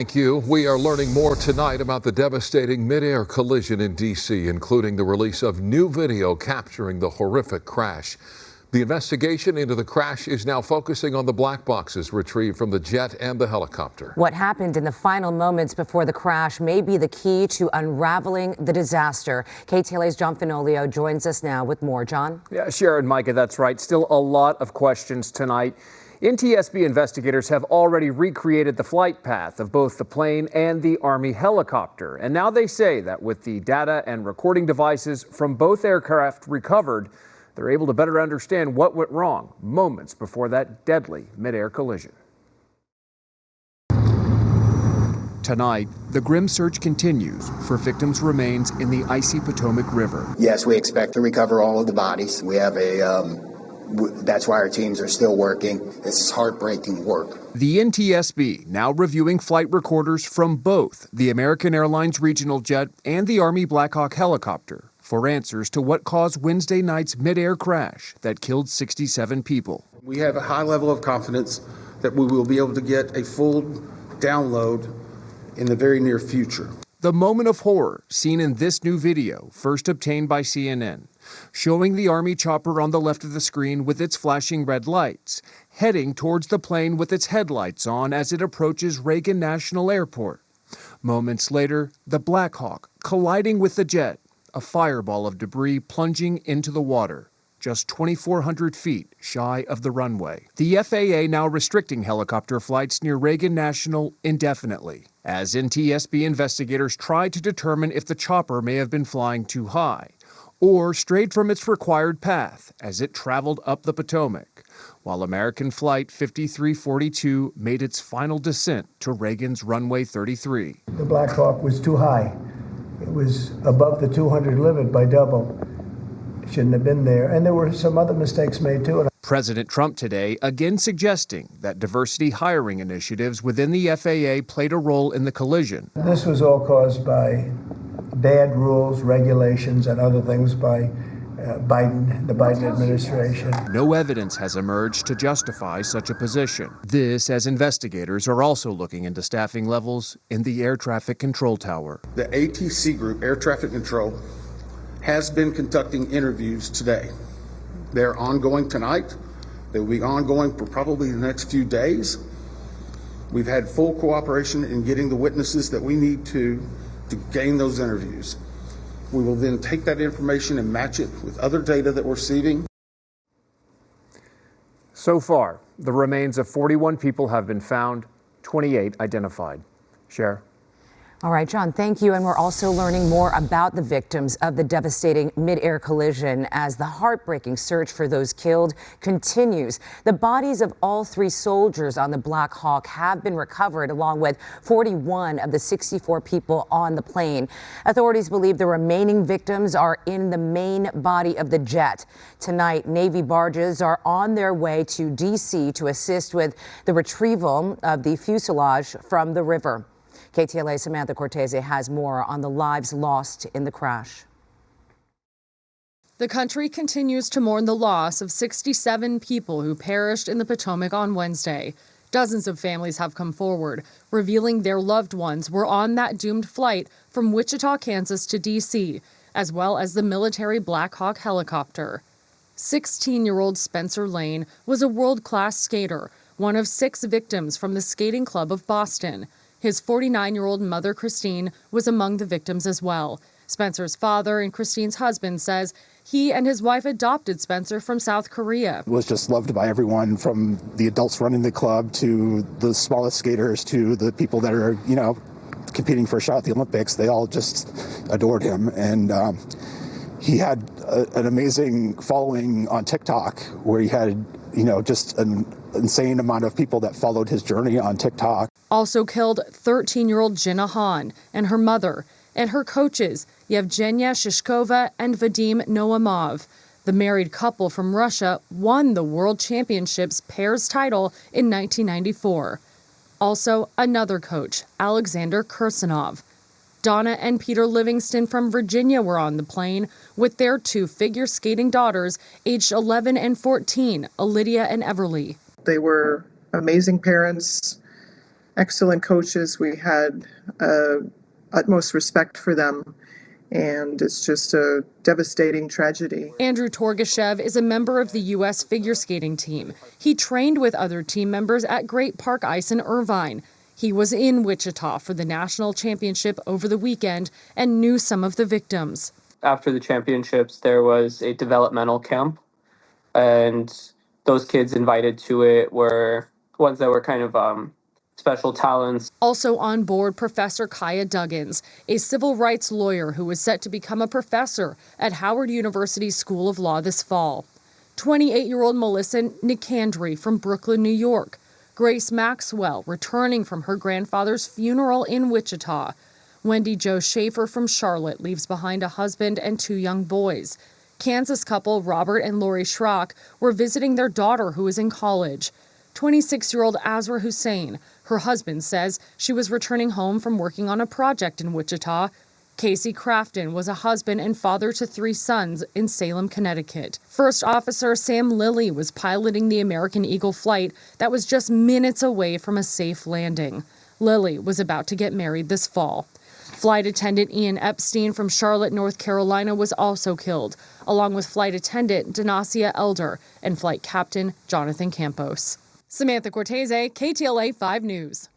Thank you. We are learning more tonight about the devastating mid-air collision in D.C., including the release of new video capturing the horrific crash. The investigation into the crash is now focusing on the black boxes retrieved from the jet and the helicopter. What happened in the final moments before the crash may be the key to unraveling the disaster. KTLA's John Finolio joins us now with more. John? Yeah, Sharon, Micah, that's right. Still a lot of questions tonight. NTSB investigators have already recreated the flight path of both the plane and the Army helicopter. And now they say that with the data and recording devices from both aircraft recovered, they're able to better understand what went wrong moments before that deadly mid-air collision. Tonight, the grim search continues for victims' remains in the icy Potomac River. Yes, we expect to recover all of the bodies. We have that's why our teams are still working. This is heartbreaking work. The NTSB now reviewing flight recorders from both the American Airlines regional jet and the Army Black Hawk helicopter for answers to what caused Wednesday night's mid-air crash that killed 67 people. We have a high level of confidence that we will be able to get a full download in the very near future. The moment of horror seen in this new video, first obtained by CNN, showing the Army chopper on the left of the screen with its flashing red lights, heading towards the plane with its headlights on as it approaches Reagan National Airport. Moments later, the Black Hawk colliding with the jet, a fireball of debris plunging into the water, just 2,400 feet shy of the runway. The FAA now restricting helicopter flights near Reagan National indefinitely, as NTSB investigators try to determine if the chopper may have been flying too high or strayed from its required path as it traveled up the Potomac, while American Flight 5342 made its final descent to Reagan's runway 33. The Black Hawk was too high. It was above the 200 limit by double. It shouldn't have been there. And there were some other mistakes made too. President Trump today again suggesting that diversity hiring initiatives within the FAA played a role in the collision. This was all caused by bad rules, regulations, and other things by the Biden administration. No evidence has emerged to justify such a position. This as investigators are also looking into staffing levels in the air traffic control tower. The ATC group, Air Traffic Control, has been conducting interviews today. They're ongoing tonight. They will be ongoing for probably the next few days. We've had full cooperation in getting the witnesses that we need to gain those interviews. We will then take that information and match it with other data that we're receiving. So far, the remains of 41 people have been found, 28 identified. Cher? All right, John, thank you. And we're also learning more about the victims of the devastating mid-air collision as the heartbreaking search for those killed continues. The bodies of all 3 soldiers on the Black Hawk have been recovered, along with 41 of the 64 people on the plane. Authorities believe the remaining victims are in the main body of the jet. Tonight, Navy barges are on their way to D.C. to assist with the retrieval of the fuselage from the river. KTLA's Samantha Cortese has more on the lives lost in the crash. The country continues to mourn the loss of 67 people who perished in the Potomac on Wednesday. Dozens of families have come forward, revealing their loved ones were on that doomed flight from Wichita, Kansas to D.C., as well as the military Black Hawk helicopter. 16-year-old Spencer Lane was a world-class skater, one of 6 victims from the Skating Club of Boston. His 49-year-old mother, Christine, was among the victims as well. Spencer's father and Christine's husband says he and his wife adopted Spencer from South Korea. Was just loved by everyone, from the adults running the club to the smallest skaters to the people that are, competing for a shot at the Olympics. They all just adored him. And he had an amazing following on TikTok where he had, just an insane amount of people that followed his journey on TikTok. Also killed 13-year-old Jenna Han and her mother and her coaches, Yevgenia Shishkova and Vadim Noamov. The married couple from Russia won the World Championships pairs title in 1994. Also, another coach, Alexander Kirsanov. Donna and Peter Livingston from Virginia were on the plane with their 2 figure skating daughters, aged 11 and 14, Lydia and Everly. They were amazing parents, excellent coaches. We had utmost respect for them. And it's just a devastating tragedy. Andrew Torgashev is a member of the U.S. figure skating team. He trained with other team members at Great Park Ice in Irvine. He was in Wichita for the national championship over the weekend and knew some of the victims. After the championships, there was a developmental camp, and those kids invited to it were ones that were kind of special talents. Also on board, Professor Kaya Duggins, a civil rights lawyer who was set to become a professor at Howard University School of Law this fall. 28-year-old Melissa Nicandri from Brooklyn, New York. Grace Maxwell, returning from her grandfather's funeral in Wichita. Wendy Jo Schaefer from Charlotte leaves behind a husband and 2 young boys. Kansas couple Robert and Lori Schrock were visiting their daughter who is in college. 26-year-old Azra Hussein, her husband says she was returning home from working on a project in Wichita. Casey Crafton was a husband and father to 3 sons in Salem, Connecticut. First Officer Sam Lilly was piloting the American Eagle flight that was just minutes away from a safe landing. Lilly was about to get married this fall. Flight attendant Ian Epstein from Charlotte, North Carolina was also killed, along with flight attendant Donacia Elder and flight captain Jonathan Campos. Samantha Cortese, KTLA 5 News.